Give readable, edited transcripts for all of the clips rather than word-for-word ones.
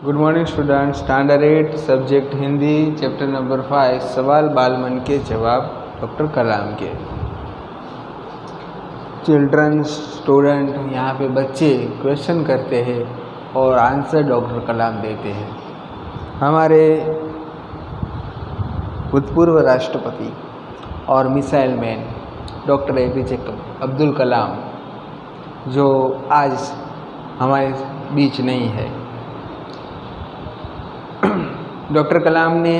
Good morning student. Standard 8 subject Hindi chapter number 5 सवाल बालमन के जवाब डॉक्टर कलाम के। चिल्ड्रन स्टूडेंट यहाँ पे बच्चे क्वेश्चन करते हैं और आंसर डॉक्टर कलाम देते हैं। हमारे भूतपूर्व राष्ट्रपति और missile man doctor APJ Abdul Kalam जो आज हमारे बीच नहीं है, डॉक्टर कलाम ने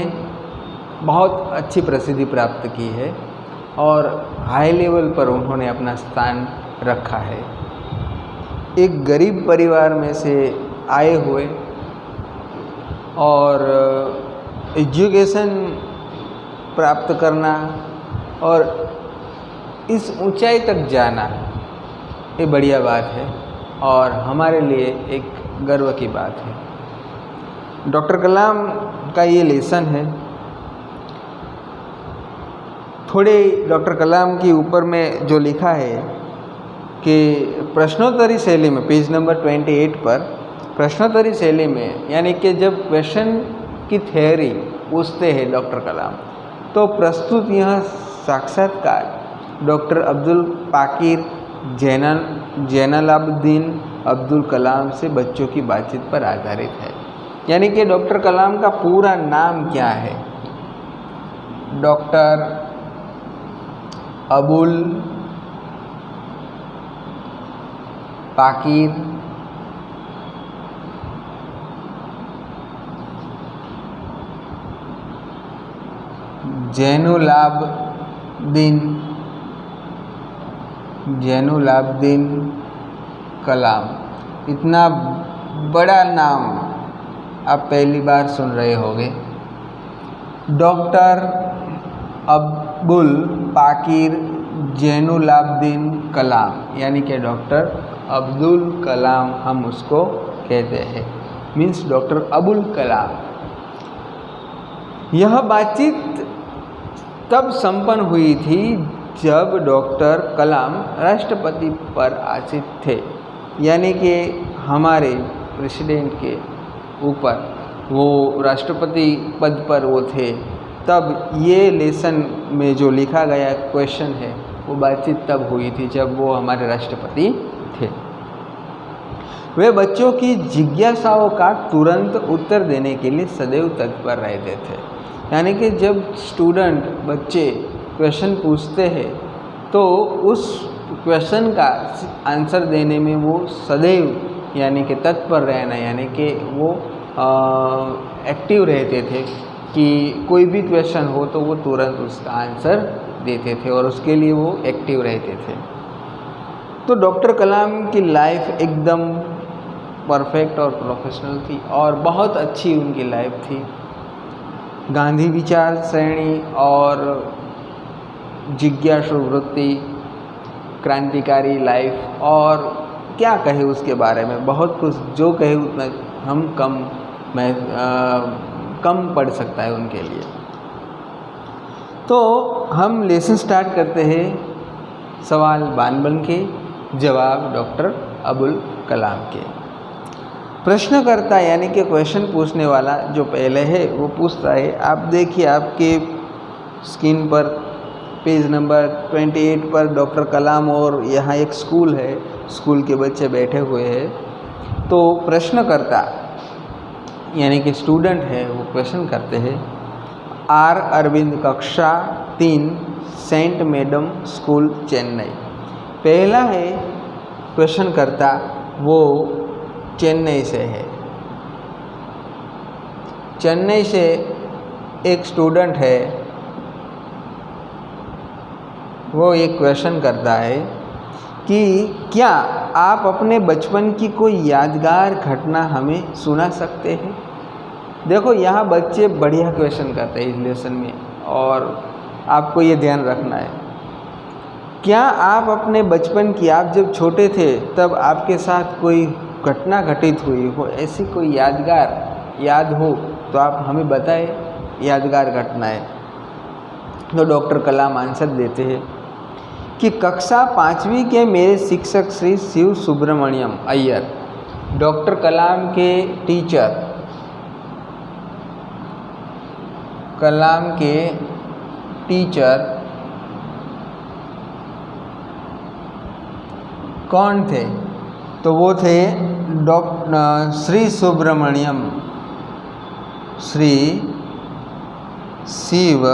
बहुत अच्छी प्रसिद्धि प्राप्त की है और हाई लेवल पर उन्होंने अपना स्थान रखा है। एक गरीब परिवार में से आए हुए और एजुकेशन प्राप्त करना और इस ऊंचाई तक जाना ये बढ़िया बात है और हमारे लिए एक गर्व की बात है। डॉक्टर कलाम का ये लेसन है। थोड़े डॉक्टर कलाम के ऊपर में जो लिखा है कि प्रश्नोत्तरी शैली में, पेज नंबर 28 पर प्रश्नोत्तरी शैली में, यानी कि जब क्वेश्चन की थ्योरी पूछते हैं डॉक्टर कलाम, तो प्रस्तुत यह साक्षात्कार डॉक्टर अब्दुल पाकिर जैनलाब्दीन अब्दुल कलाम से बच्चों की बातचीत पर आधारित है। यानी कि डॉक्टर कलाम का पूरा नाम क्या है? डॉक्टर अबुल पाकिर जैनुलाब्दीन कलाम। इतना बड़ा नाम आप पहली बार सुन रहे होंगे। डॉक्टर अब्दुल पाकिर जैनुलाब्दीन कलाम, यानी कि डॉक्टर अब्दुल कलाम हम उसको कहते हैं, मीन्स डॉक्टर अबुल कलाम। यह बातचीत तब संपन्न हुई थी जब डॉक्टर कलाम राष्ट्रपति पर आसीन थे, यानी कि हमारे प्रेसिडेंट के ऊपर वो राष्ट्रपति पद पर वो थे। तब ये लेसन में जो लिखा गया क्वेश्चन है वो बातचीत तब हुई थी जब वो हमारे राष्ट्रपति थे। वे बच्चों की जिज्ञासाओं का तुरंत उत्तर देने के लिए सदैव तत्पर रहते थे। यानी कि जब स्टूडेंट बच्चे क्वेश्चन पूछते हैं तो उस क्वेश्चन का आंसर देने में वो सदैव यानी कि तत्पर रहना, यानी कि वो एक्टिव रहते थे कि कोई भी क्वेश्चन हो तो वो तुरंत उसका आंसर देते थे और उसके लिए वो एक्टिव रहते थे। तो डॉक्टर कलाम की लाइफ एकदम परफेक्ट और प्रोफेशनल थी और बहुत अच्छी उनकी लाइफ थी। गांधी विचार श्रेणी और जिज्ञासु वृत्ति, क्रांतिकारी लाइफ, और क्या कहे उसके बारे में, बहुत कुछ जो कहे उतना हम कम पड़ सकता है उनके लिए। तो हम लेसन स्टार्ट करते हैं सवाल बालमन के जवाब डॉक्टर अबुल कलाम के। प्रश्नकर्ता यानी कि क्वेश्चन पूछने वाला जो पहले है वो पूछता है, आप देखिए आपके स्क्रीन पर पेज नंबर 28 पर डॉक्टर कलाम और यहाँ एक स्कूल है, स्कूल के बच्चे बैठे हुए हैं। तो प्रश्नकर्ता यानी कि स्टूडेंट है वो क्वेश्चन करते हैं, आर अरविंद कक्षा 3 सेंट मैडम स्कूल चेन्नई। पहला है क्वेश्चन करता वो चेन्नई से है। चेन्नई से एक स्टूडेंट है, वो एक क्वेश्चन करता है कि क्या आप अपने बचपन की कोई यादगार घटना हमें सुना सकते हैं। देखो यहाँ बच्चे बढ़िया क्वेश्चन करते हैं इस लेसन में और आपको ये ध्यान रखना है। क्या आप अपने बचपन की, आप जब छोटे थे तब आपके साथ कोई घटना घटित हुई हो, ऐसी कोई यादगार याद हो तो आप हमें बताएं यादगार घटना है। तो डॉक्टर कलाम आंसर देते हैं कि कक्षा 5वीं के मेरे शिक्षक श्री शिव सुब्रमण्यम अय्यर, डॉक्टर कलाम के टीचर कलाम के टीचर कौन थे? तो वो थे श्री सुब्रमण्यम, श्री शिव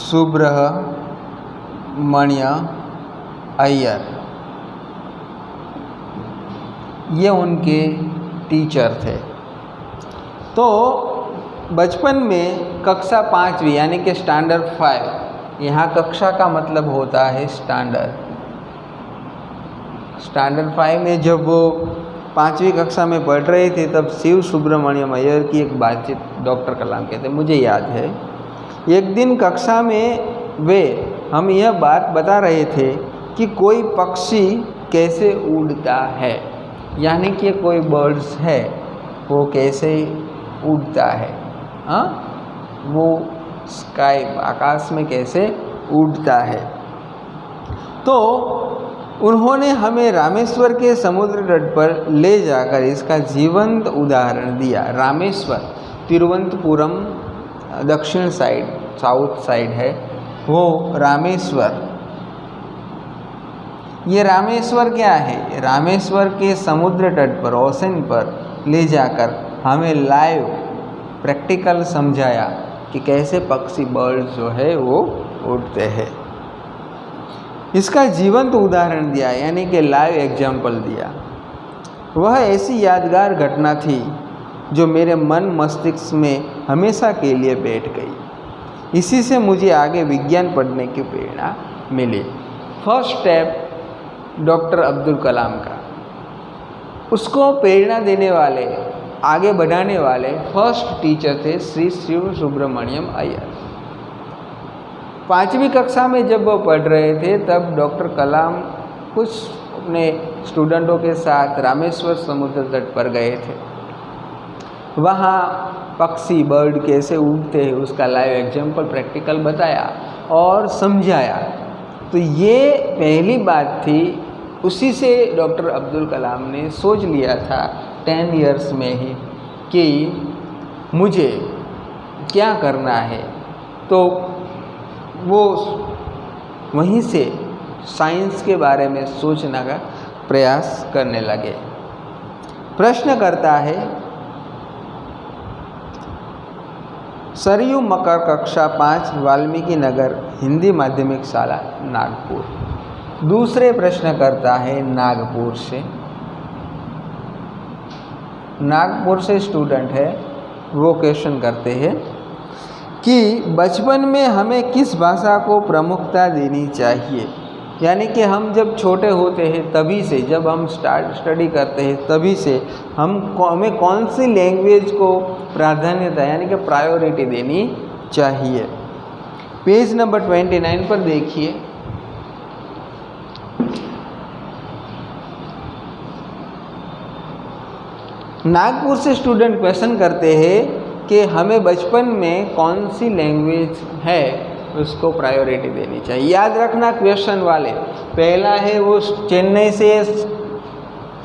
सुब्रमण्य अय्यर, ये उनके टीचर थे। तो बचपन में कक्षा 5वीं यानी कि स्टैंडर्ड 5, यहाँ कक्षा का मतलब होता है स्टैंडर्ड। स्टैंडर्ड 5 में जब वो 5वीं कक्षा में पढ़ रहे थे तब शिव सुब्रमण्यम अय्यर की एक बातचीत डॉक्टर कलाम के थे, मुझे याद है। एक दिन कक्षा में वे हम यह बात बता रहे थे कि कोई पक्षी कैसे उड़ता है, यानी कि कोई बर्ड्स है वो कैसे उड़ता है, हाँ, वो स्काई आकाश में कैसे उड़ता है। तो उन्होंने हमें रामेश्वर के समुद्र तट पर ले जाकर इसका जीवंत उदाहरण दिया। रामेश्वर तिरुवनंतपुरम दक्षिण साइड, साउथ साइड है वो रामेश्वर। ये रामेश्वर क्या है? रामेश्वर के समुद्र तट पर, ओशन पर ले जाकर हमें लाइव प्रैक्टिकल समझाया कि कैसे पक्षी बर्ड जो है वो उड़ते हैं। इसका जीवंत उदाहरण दिया, यानी कि लाइव एग्जाम्पल दिया। वह ऐसी यादगार घटना थी जो मेरे मन मस्तिष्क में हमेशा के लिए बैठ गई। इसी से मुझे आगे विज्ञान पढ़ने की प्रेरणा मिली। First step doctor Abdul Kalam का, उसको प्रेरणा देने वाले, आगे बढ़ाने वाले फर्स्ट टीचर थे श्री शिव सुब्रमण्यम अय्यर। 5वीं कक्षा में जब वो पढ़ रहे थे तब डॉक्टर कलाम कुछ अपने स्टूडेंटों के साथ रामेश्वर समुद्र तट पर गए थे। वहाँ पक्षी बर्ड कैसे उड़ते हैं उसका लाइव एग्जाम्पल प्रैक्टिकल बताया और समझाया। तो ये पहली बात थी, उसी से डॉक्टर अब्दुल कलाम ने सोच लिया था 10 इयर्स में ही कि मुझे क्या करना है। तो वो वहीं से साइंस के बारे में सोचने का प्रयास करने लगे। प्रश्न करता है सरयू मकर कक्षा 5 वाल्मीकि नगर हिंदी माध्यमिक शाला नागपुर। दूसरे प्रश्न करता है नागपुर से स्टूडेंट है, वो क्वेश्चन करते हैं कि बचपन में हमें किस भाषा को प्रमुखता देनी चाहिए। यानी कि हम जब छोटे होते हैं तभी से, जब हम स्टडी करते हैं तभी से हमें कौन सी लैंग्वेज को प्राधान्यता यानी कि प्रायोरिटी देनी चाहिए। पेज नंबर 29 पर देखिए। नागपुर से स्टूडेंट क्वेश्चन करते हैं कि हमें बचपन में कौन सी लैंग्वेज है उसको प्रायोरिटी देनी चाहिए। याद रखना क्वेश्चन वाले, पहला है वो चेन्नई से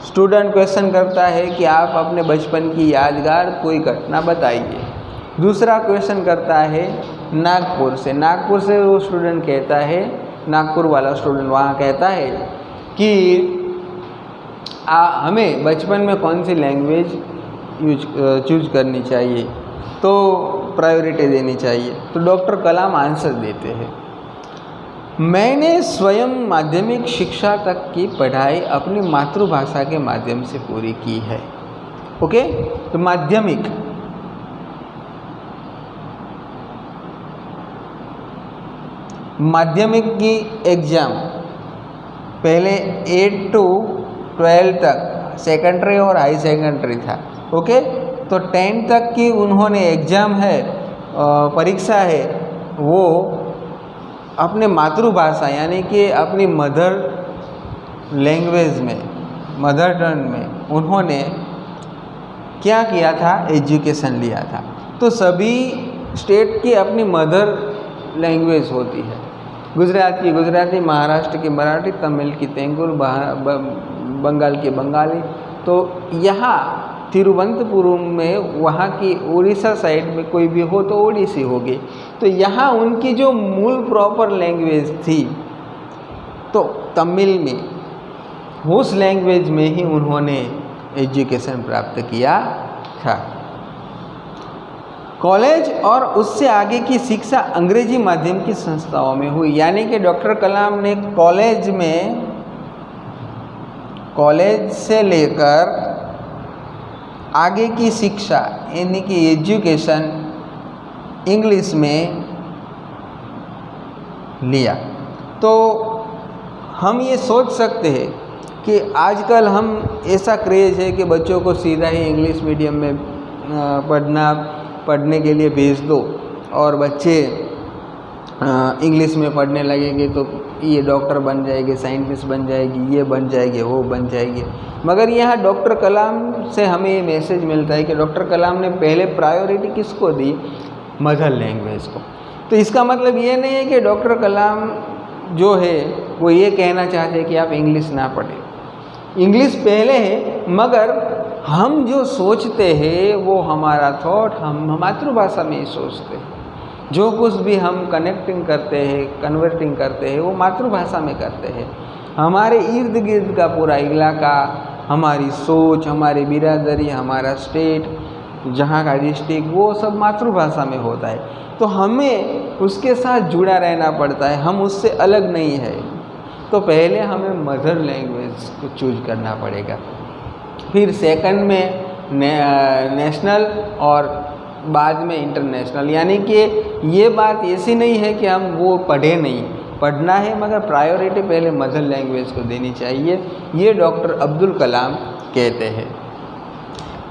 स्टूडेंट क्वेश्चन करता है कि आप अपने बचपन की यादगार कोई घटना बताइए। दूसरा क्वेश्चन करता है नागपुर से वो स्टूडेंट कहता है, नागपुर वाला स्टूडेंट वहाँ कहता है कि हमें बचपन में कौन सी लैंग्वेज चूज करनी चाहिए, तो प्रायोरिटी देनी चाहिए। तो डॉक्टर कलाम आंसर देते हैं, मैंने स्वयं माध्यमिक शिक्षा तक की पढ़ाई अपनी मातृभाषा के माध्यम से पूरी की है। ओके, तो माध्यमिक की एग्ज़ाम पहले 8 to 12 तक सेकेंडरी और हाई सेकेंडरी था। ओके, तो 10 तक की उन्होंने एग्ज़ाम है, परीक्षा है, वो अपने मातृभाषा यानी कि अपनी मदर लैंग्वेज में, मदर टंग में उन्होंने क्या किया था, एजुकेशन लिया था। तो सभी स्टेट की अपनी मदर लैंग्वेज होती है। गुजरात की गुजराती, महाराष्ट्र की मराठी, तमिल की तेलुगु, बंगाल की बंगाली। तो यहाँ तिरुवनंतपुरम में वहाँ की उड़ीसा साइड में कोई भी हो तो ओडिसी होगी। तो यहाँ उनकी जो मूल प्रॉपर लैंग्वेज थी तो तमिल में, उस लैंग्वेज में ही उन्होंने एजुकेशन प्राप्त किया था। कॉलेज और उससे आगे की शिक्षा अंग्रेजी माध्यम की संस्थाओं में हुई, यानी कि डॉक्टर कलाम ने कॉलेज से लेकर आगे की शिक्षा यानी कि एजुकेशन इंग्लिश में लिया। तो हम ये सोच सकते हैं कि आजकल हम ऐसा क्रेज़ है कि बच्चों को सीधा ही इंग्लिश मीडियम में पढ़ने के लिए भेज दो और बच्चे इंग्लिश में पढ़ने लगेंगे तो ये डॉक्टर बन जाएंगे, साइंटिस्ट बन जाएगी, ये बन जाएंगे, वो बन जाएंगे। मगर यहाँ डॉक्टर कलाम से हमें ये मैसेज मिलता है कि डॉक्टर कलाम ने पहले प्रायोरिटी किसको दी? मदर लैंग्वेज को। तो इसका मतलब ये नहीं है कि डॉक्टर कलाम जो है वो ये कहना चाहते हैं कि आप इंग्लिश ना पढ़ें। इंग्लिश पहले है, मगर हम जो सोचते हैं वो हमारा थॉट हम मातृभाषा में ही सोचते हैं। जो कुछ भी हम कनेक्टिंग करते हैं, कन्वर्टिंग करते हैं, वो मातृभाषा में करते हैं। हमारे इर्द गिर्द का पूरा इलाका, हमारी सोच, हमारी बिरादरी, हमारा स्टेट, जहाँ का डिस्ट्रिक्ट, वो सब मातृभाषा में होता है। तो हमें उसके साथ जुड़ा रहना पड़ता है, हम उससे अलग नहीं है। तो पहले हमें मदर लैंग्वेज को चूज करना पड़ेगा, फिर सेकंड में नेशनल और बाद में इंटरनेशनल। यानी कि ये बात ऐसी नहीं है कि हम वो पढ़े नहीं, पढ़ना है, मगर प्रायोरिटी पहले मदर लैंग्वेज को देनी चाहिए। ये डॉक्टर अब्दुल कलाम कहते हैं।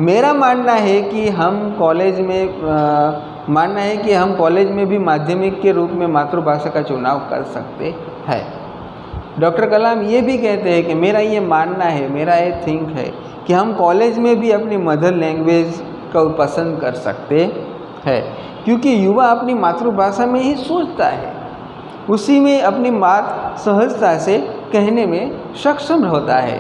मेरा मानना है कि हम कॉलेज में भी माध्यमिक के रूप में मातृभाषा का चुनाव कर सकते हैं। डॉक्टर कलाम ये भी कहते हैं कि मेरा ये मानना है, मेरा ये थिंक है कि हम कॉलेज में भी अपनी मदर लैंग्वेज को पसंद कर सकते हैं, क्योंकि युवा अपनी मातृभाषा में ही सोचता है, उसी में अपनी बात सहजता से कहने में सक्षम होता है।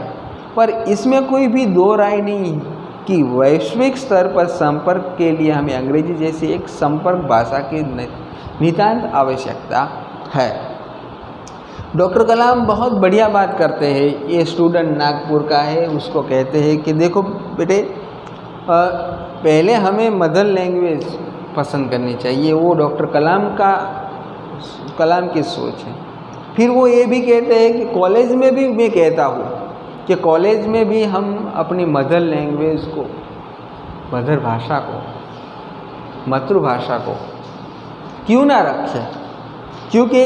पर इसमें कोई भी दो राय नहीं कि वैश्विक स्तर पर संपर्क के लिए हमें अंग्रेजी जैसी एक संपर्क भाषा की नितांत आवश्यकता है। डॉक्टर कलाम बहुत बढ़िया बात करते हैं। ये स्टूडेंट नागपुर का है, उसको कहते हैं कि देखो बेटे, पहले हमें मदर लैंग्वेज पसंद करनी चाहिए। वो डॉक्टर कलाम की सोच है। फिर वो ये भी कहते हैं कि कॉलेज में भी मैं कहता हूँ कि कॉलेज में भी हम अपनी मदर लैंग्वेज को, मदर भाषा को, मातृभाषा को क्यों ना रखें, क्योंकि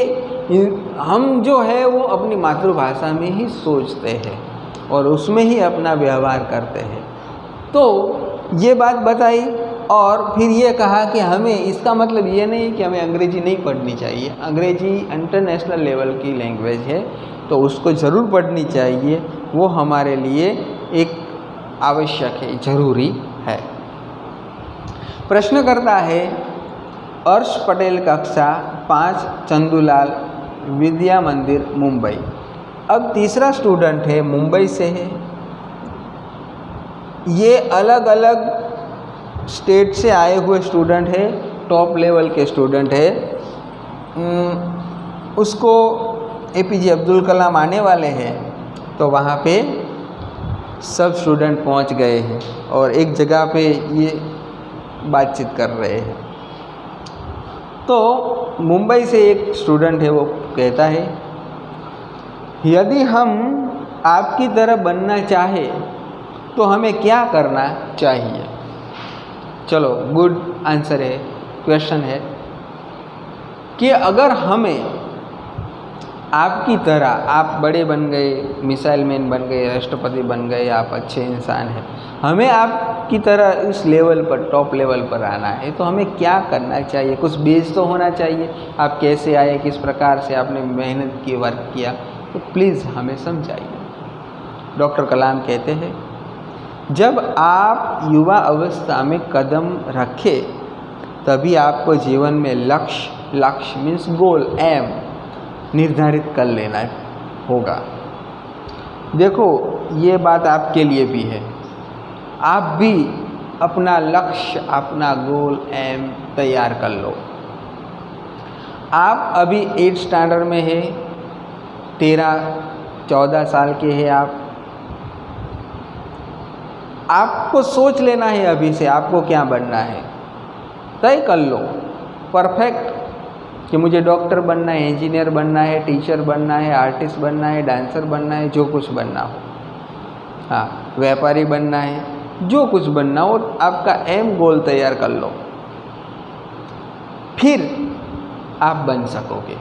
हम जो है वो अपनी मातृभाषा में ही सोचते हैं और उसमें ही अपना व्यवहार करते हैं। तो ये बात बताई और फिर ये कहा कि हमें, इसका मतलब ये नहीं कि हमें अंग्रेजी नहीं पढ़नी चाहिए। अंग्रेजी इंटरनेशनल लेवल की लैंग्वेज है तो उसको ज़रूर पढ़नी चाहिए, वो हमारे लिए एक आवश्यक है, ज़रूरी है। प्रश्न करता है अर्श पटेल, कक्षा 5, चंदूलाल विद्या मंदिर, मुंबई। अब तीसरा स्टूडेंट है, मुंबई से है। ये अलग अलग स्टेट से आए हुए स्टूडेंट है, टॉप लेवल के स्टूडेंट है। उसको APJ अब्दुल कलाम आने वाले हैं तो वहाँ पे सब स्टूडेंट पहुँच गए हैं और एक जगह पे ये बातचीत कर रहे हैं। तो मुंबई से एक स्टूडेंट है, वो कहता है, यदि हम आपकी तरह बनना चाहे तो हमें क्या करना चाहिए? चलो, गुड आंसर है, क्वेश्चन है कि अगर हमें आपकी तरह, आप बड़े बन गए, मिसाइल मैन बन गए, राष्ट्रपति बन गए, आप अच्छे इंसान हैं, हमें आपकी तरह इस लेवल पर, टॉप लेवल पर आना है तो हमें क्या करना चाहिए? कुछ बेस तो होना चाहिए। आप कैसे आए, किस प्रकार से आपने मेहनत की, वर्क किया, तो प्लीज़ हमें समझाइए। डॉक्टर कलाम कहते हैं, जब आप युवा अवस्था में कदम रखें तभी आपको जीवन में लक्ष्य मीन्स गोल, एम निर्धारित कर लेना होगा। देखो, ये बात आपके लिए भी है आप भी अपना लक्ष्य, अपना गोल एम तैयार कर लो। आप अभी 8th स्टैंडर्ड में है, 13-14 साल के हैं आपको सोच लेना है अभी से आपको क्या बनना है, तय कर लो परफेक्ट कि मुझे डॉक्टर बनना है, इंजीनियर बनना है, टीचर बनना है, आर्टिस्ट बनना है, डांसर बनना है, जो कुछ बनना हो, हाँ व्यापारी बनना है, जो कुछ बनना हो आपका एम गोल तैयार कर लो, फिर आप बन सकोगे।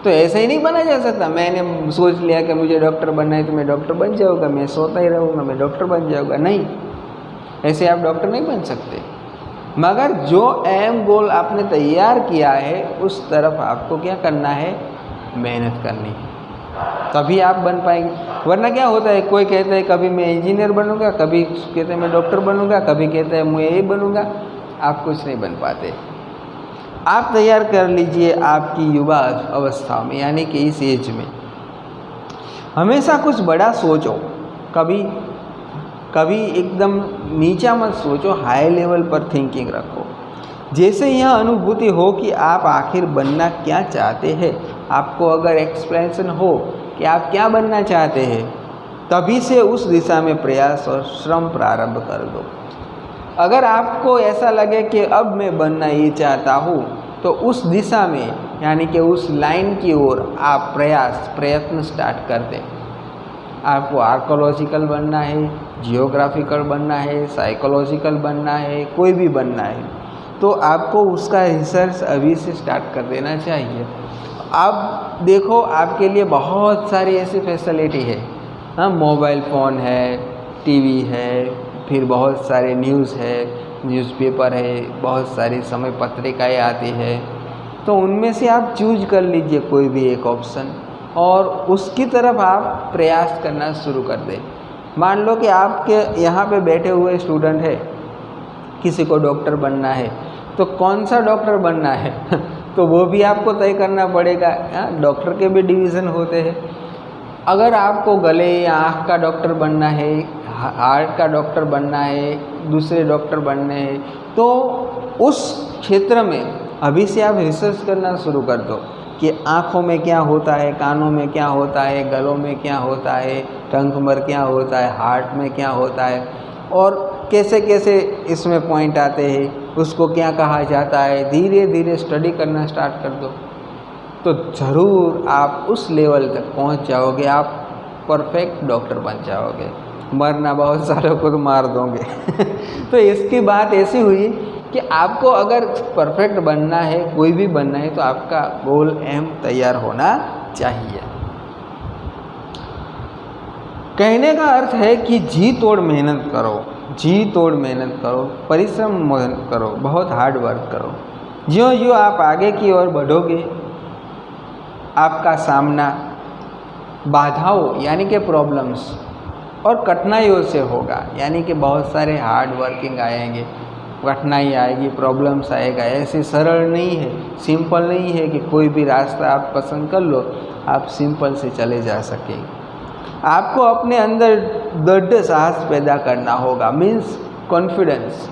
तो ऐसे ही नहीं बना जा सकता, मैंने सोच लिया कि मुझे डॉक्टर बनना है तो मैं डॉक्टर बन जाऊँगा, मैं सोता ही रहूँगा, मैं डॉक्टर बन जाऊँगा। नहीं, ऐसे आप डॉक्टर नहीं बन सकते। मगर जो एम गोल आपने तैयार किया है उस तरफ आपको क्या करना है, मेहनत करनी है, तभी आप बन पाएंगे। वरना क्या होता है, कोई कहता है कभी मैं इंजीनियर बनूंगा, कभी कहते हैं मैं डॉक्टर बनूंगा, कभी कहते हैं मैं ये बनूंगा, आप कुछ नहीं बन पाते। आप तैयार कर लीजिए आपकी युवा अवस्था में, यानी कि इस एज में हमेशा कुछ बड़ा सोचो, कभी एकदम नीचा मत सोचो, हाई लेवल पर थिंकिंग रखो। जैसे यह अनुभूति हो कि आप आखिर बनना क्या चाहते हैं, आपको अगर एक्सप्रेशन हो कि आप क्या बनना चाहते हैं, तभी से उस दिशा में प्रयास और श्रम प्रारंभ कर दो। अगर आपको ऐसा लगे कि अब मैं बनना ये चाहता हूँ, तो उस दिशा में यानी कि उस लाइन की ओर आप प्रयत्न स्टार्ट कर दें। आपको आर्कोलॉजिकल बनना है, जियोग्राफिकल बनना है, साइकोलॉजिकल बनना है, कोई भी बनना है, तो आपको उसका रिसर्च अभी से स्टार्ट कर देना चाहिए। अब देखो आपके लिए बहुत सारी ऐसी फैसिलिटी है, हाँ मोबाइल फ़ोन है, टीवी है, फिर बहुत सारे न्यूज़ है, न्यूज़पेपर है, बहुत सारी समय पत्रिकाएँ आती है, तो उनमें से आप चूज कर लीजिए कोई भी एक ऑप्शन और उसकी तरफ आप प्रयास करना शुरू कर दें। मान लो कि आपके यहाँ पे बैठे हुए स्टूडेंट है, किसी को डॉक्टर बनना है, तो कौन सा डॉक्टर बनना है तो वो भी आपको तय करना पड़ेगा। डॉक्टर के भी डिवीज़न होते हैं। अगर आपको गले या आँख का डॉक्टर बनना है, हार्ट का डॉक्टर बनना है, दूसरे डॉक्टर बनने हैं, तो उस क्षेत्र में अभी से आप रिसर्च करना शुरू कर दो कि आँखों में क्या होता है, कानों में क्या होता है, गलों में क्या होता है, टंग में क्या होता है, हार्ट में क्या होता है और कैसे कैसे इसमें पॉइंट आते हैं, उसको क्या कहा जाता है। धीरे धीरे स्टडी करना स्टार्ट कर दो तो ज़रूर आप उस लेवल तक पहुंच जाओगे, आप परफेक्ट डॉक्टर बन जाओगे। मरना बहुत सारों को तो मार दोगे तो इसकी बात ऐसी हुई कि आपको अगर परफेक्ट बनना है, कोई भी बनना है, तो आपका गोल एम तैयार होना चाहिए। कहने का अर्थ है कि जी तोड़ मेहनत करो, जी तोड़ मेहनत करो, परिश्रम करो, बहुत हार्ड वर्क करो। ज्यों ज्यों आप आगे की ओर बढ़ोगे, आपका सामना बाधाओं यानी कि प्रॉब्लम्स और कठिनाइयों से होगा, यानी कि बहुत सारे हार्ड वर्किंग आएंगे, कठिनाई आएगी, प्रॉब्लम्स आएगा। ऐसे सरल नहीं है, सिंपल नहीं है कि कोई भी रास्ता आप पसंद कर लो, आप सिंपल से चले जा सकें। आपको अपने अंदर दृढ़ साहस पैदा करना होगा, मीन्स कॉन्फिडेंस,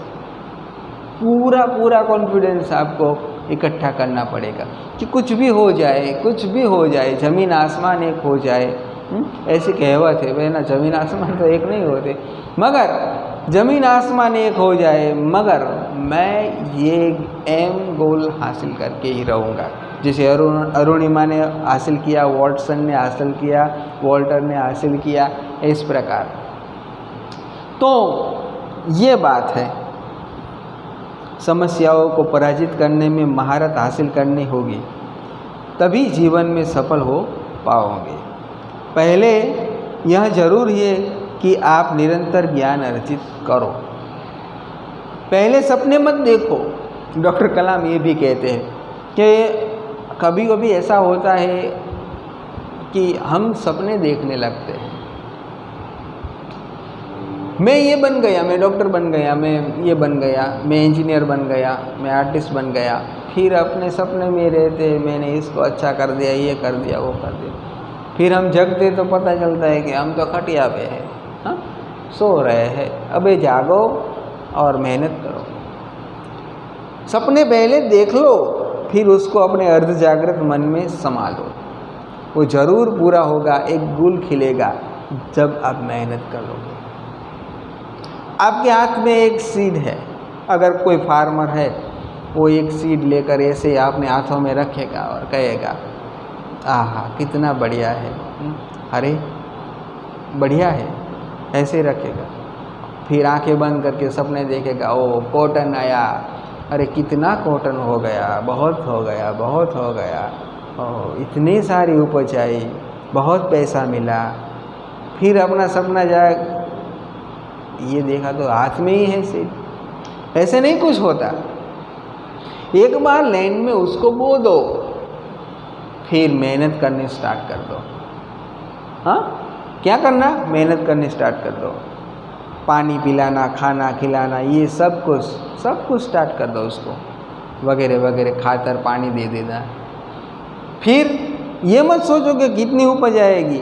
पूरा कॉन्फिडेंस आपको इकट्ठा करना पड़ेगा कि कुछ भी हो जाए, ज़मीन आसमान एक हो जाए। ऐसी कहावत है वह ना, ज़मीन आसमान तो एक नहीं होते, मगर ज़मीन आसमान एक हो जाए, मगर मैं ये एम गोल हासिल करके ही रहूँगा। जैसे अरुणिमा ने हासिल किया, वॉटसन ने हासिल किया, वॉल्टर ने हासिल किया, इस प्रकार। तो ये बात है, समस्याओं को पराजित करने में महारत हासिल करनी होगी, तभी जीवन में सफल हो पाओगे। पहले यह जरूर है कि आप निरंतर ज्ञान अर्जित करो। पहले सपने मत देखो। डॉक्टर कलाम ये भी कहते हैं कि कभी कभी ऐसा होता है कि हम सपने देखने लगते हैं, मैं ये बन गया, मैं डॉक्टर बन गया, मैं ये बन गया, मैं इंजीनियर बन गया, मैं आर्टिस्ट बन गया। फिर अपने सपने में रहते, मैंने इसको अच्छा कर दिया, ये कर दिया, वो कर दिया। फिर हम जगते तो पता चलता है कि हम तो खटिया पे हैं। हाँ, सो रहे हैं, अबे जागो और मेहनत करो। सपने पहले देख लो, फिर उसको अपने अर्ध जागृत मन में समा लो। वो ज़रूर पूरा होगा, एक गुल खिलेगा जब आप मेहनत करोगे। आपके हाथ में एक सीड है, अगर कोई फार्मर है वो एक सीड लेकर ऐसे अपने हाथों में रखेगा और कहेगा आहा कितना बढ़िया है, अरे बढ़िया है, ऐसे रखेगा। फिर आंखें बंद करके सपने देखेगा, ओ कॉटन आया, अरे कितना कॉटन हो गया, बहुत हो गया, बहुत हो गया, ओह इतनी सारी उपज आई, बहुत पैसा मिला। फिर अपना सपना जाए, ये देखा तो हाथ में ही है सीड। ऐसे नहीं कुछ होता। एक बार लैंड में उसको बो दो, फिर मेहनत करनी स्टार्ट कर दो। हाँ, क्या करना? मेहनत करनी स्टार्ट कर दो। पानी पिलाना, खाना खिलाना, ये सब कुछ स्टार्ट कर दो उसको, वगैरह वगैरह, खातर पानी दे देना। फिर ये मत सोचो कि कितनी उपज आएगी,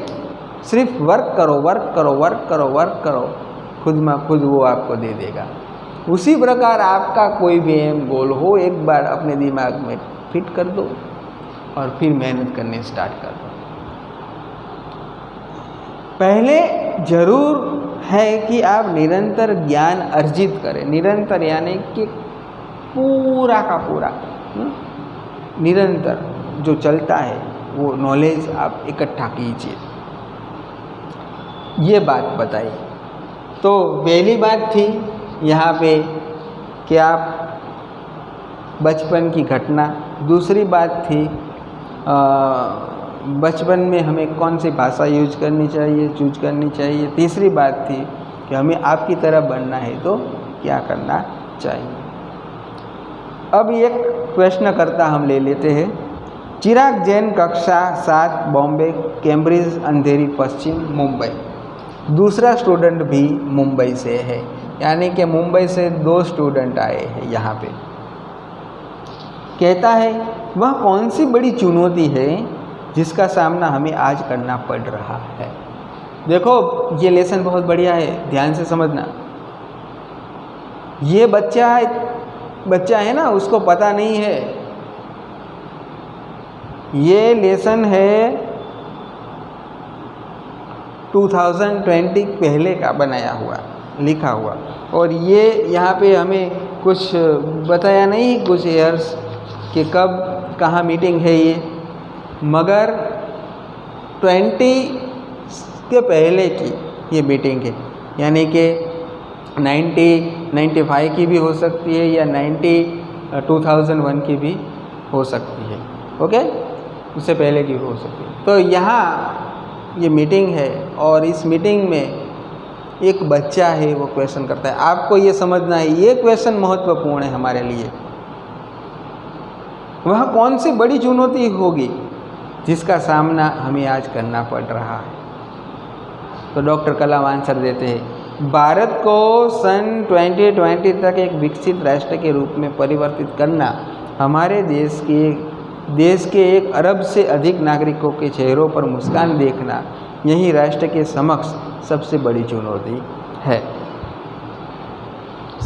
सिर्फ वर्क करो, वर्क करो, वर्क करो, वर्क करो, खुद में खुद वो आपको दे देगा। उसी प्रकार आपका कोई भी एम गोल हो, एक बार अपने दिमाग में फिट कर दो और फिर मेहनत करने स्टार्ट कर दो। पहले जरूर है कि आप निरंतर ज्ञान अर्जित करें। निरंतर यानी कि पूरा का पूरा निरंतर जो चलता है वो नॉलेज आप इकट्ठा कीजिए, ये बात बताई। तो पहली बात थी यहाँ पे कि आप बचपन की घटना। दूसरी बात थी बचपन में हमें कौन सी भाषा यूज करनी चाहिए, चूज करनी चाहिए। तीसरी बात थी कि हमें आपकी तरह बनना है तो क्या करना चाहिए। अब एक प्रश्नकर्ता हम ले लेते हैं। चिराग जैन, कक्षा 7, बॉम्बे, कैम्ब्रिज, अंधेरी पश्चिम, मुंबई। दूसरा स्टूडेंट भी मुंबई से है, यानी कि मुंबई से 2 स्टूडेंट आए हैं यहाँ पे। कहता है वह कौन सी बड़ी चुनौती है जिसका सामना हमें आज करना पड़ रहा है। देखो ये लेसन बहुत बढ़िया है, ध्यान से समझना। ये बच्चा है ना, उसको पता नहीं है। ये लेसन है 2020 पहले का बनाया हुआ, लिखा हुआ, और ये यहाँ पे हमें कुछ बताया नहीं, कुछ ईयर्स कि कब कहाँ मीटिंग है ये, मगर 20 के पहले की ये मीटिंग है, यानी कि 95 की भी हो सकती है या 2001 की भी हो सकती है। ओके, उससे पहले की हो सकती है। तो यहाँ ये मीटिंग है और इस मीटिंग में एक बच्चा है, वो क्वेश्चन करता है। आपको ये समझना है, ये क्वेश्चन महत्वपूर्ण है हमारे लिए। वह कौन सी बड़ी चुनौती होगी जिसका सामना हमें आज करना पड़ रहा है। तो डॉक्टर कलाम आंसर देते हैं, भारत को सन 2020 तक एक विकसित राष्ट्र के रूप में परिवर्तित करना, हमारे देश के 1 अरब से अधिक नागरिकों के चेहरों पर मुस्कान देखना, यही राष्ट्र के समक्ष सबसे बड़ी चुनौती है।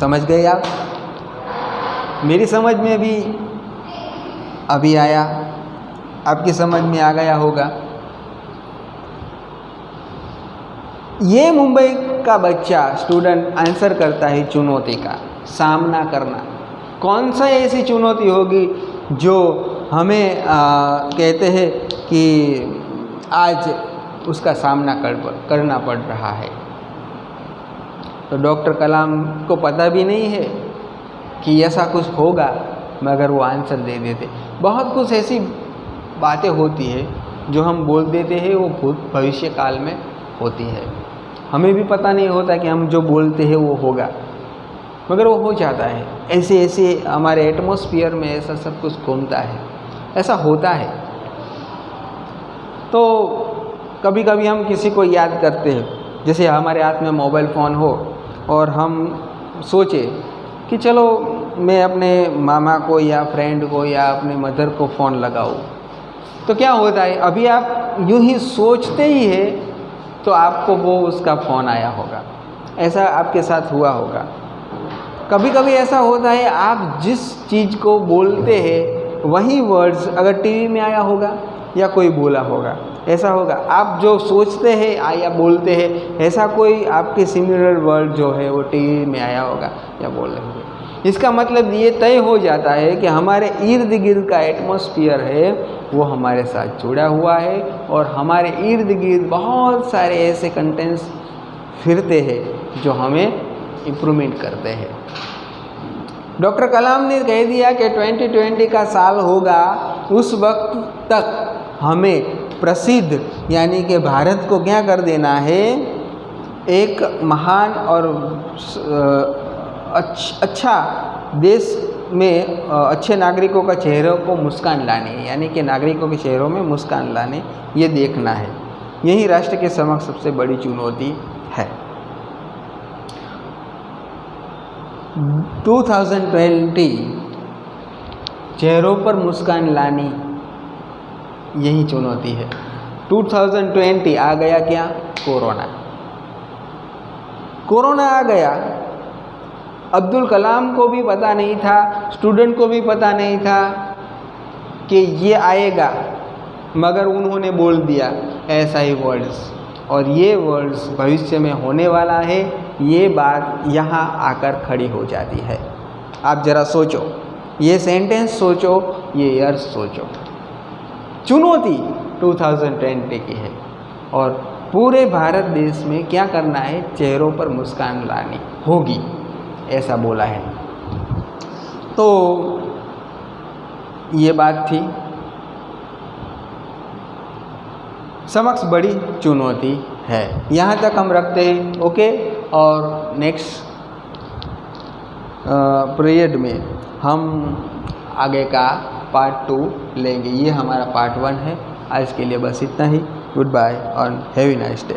समझ गए आप? मेरी समझ में भी अभी आया, आपकी समझ में आ गया होगा। ये मुंबई का बच्चा स्टूडेंट आंसर करता है चुनौती का सामना करना। कौन सा ऐसी चुनौती होगी जो हमें कहते हैं कि आज उसका सामना करना पड़ रहा है। तो डॉक्टर कलाम को पता भी नहीं है कि ऐसा कुछ होगा, मगर वो आंसर दे देते। बहुत कुछ ऐसी बातें होती है जो हम बोल देते हैं, वो भूत भविष्य काल में होती है। हमें भी पता नहीं होता कि हम जो बोलते हैं वो होगा, मगर वो हो जाता है। ऐसे हमारे एटमॉस्फेयर में ऐसा सब कुछ घूमता है, ऐसा होता है। तो कभी कभी हम किसी को याद करते हैं, जैसे हमारे हाथ में मोबाइल फ़ोन हो और हम सोचे कि चलो मैं अपने मामा को या फ्रेंड को या अपने मदर को फ़ोन लगाऊं, तो क्या होता है, अभी आप यूं ही सोचते ही है तो आपको वो उसका फ़ोन आया होगा। ऐसा आपके साथ हुआ होगा। कभी कभी ऐसा होता है, आप जिस चीज़ को बोलते हैं वही वर्ड्स अगर टीवी में आया होगा या कोई बोला होगा, ऐसा होगा। आप जो सोचते हैं या बोलते हैं, ऐसा कोई आपके सिमिलर वर्ड जो है वो टीवी में आया होगा या बोल रहे होंगे। इसका मतलब ये तय हो जाता है कि हमारे इर्द गिर्द का एटमॉस्फेयर है वो हमारे साथ जुड़ा हुआ है और हमारे इर्द गिर्द बहुत सारे ऐसे कंटेंट्स फिरते हैं जो हमें इम्प्रूवमेंट करते हैं। डॉक्टर कलाम ने कह दिया कि 2020 का साल होगा, उस वक्त तक हमें प्रसिद्ध यानी कि भारत को क्या कर देना है, एक महान और अच्छा देश में अच्छे नागरिकों का चेहरों को मुस्कान लाने, यानी कि नागरिकों के चेहरों में मुस्कान लाने, ये देखना है। यही राष्ट्र के समक्ष सबसे बड़ी चुनौती है। 2020 चेहरों पर मुस्कान लानी, यही चुनौती है। 2020 आ गया क्या? कोरोना। कोरोना आ गया। अब्दुल कलाम को भी पता नहीं था, स्टूडेंट को भी पता नहीं था कि ये आएगा, मगर उन्होंने बोल दिया ऐसा ही वर्ड्स, और ये वर्ड्स भविष्य में होने वाला है। ये बात यहाँ आकर खड़ी हो जाती है। आप ज़रा सोचो, ये सेंटेंस सोचो, ये ईयर्स सोचो। चुनौती 2020 की है और पूरे भारत देश में क्या करना है, चेहरों पर मुस्कान लानी होगी, ऐसा बोला है। तो ये बात थी, समक्ष बड़ी चुनौती है। यहाँ तक हम रखते हैं, ओके। और नेक्स्ट पीरियड में हम आगे का पार्ट 2 लेंगे। ये हमारा पार्ट 1 है। आज के लिए बस इतना ही। गुड बाय और हैव ए नाइस डे।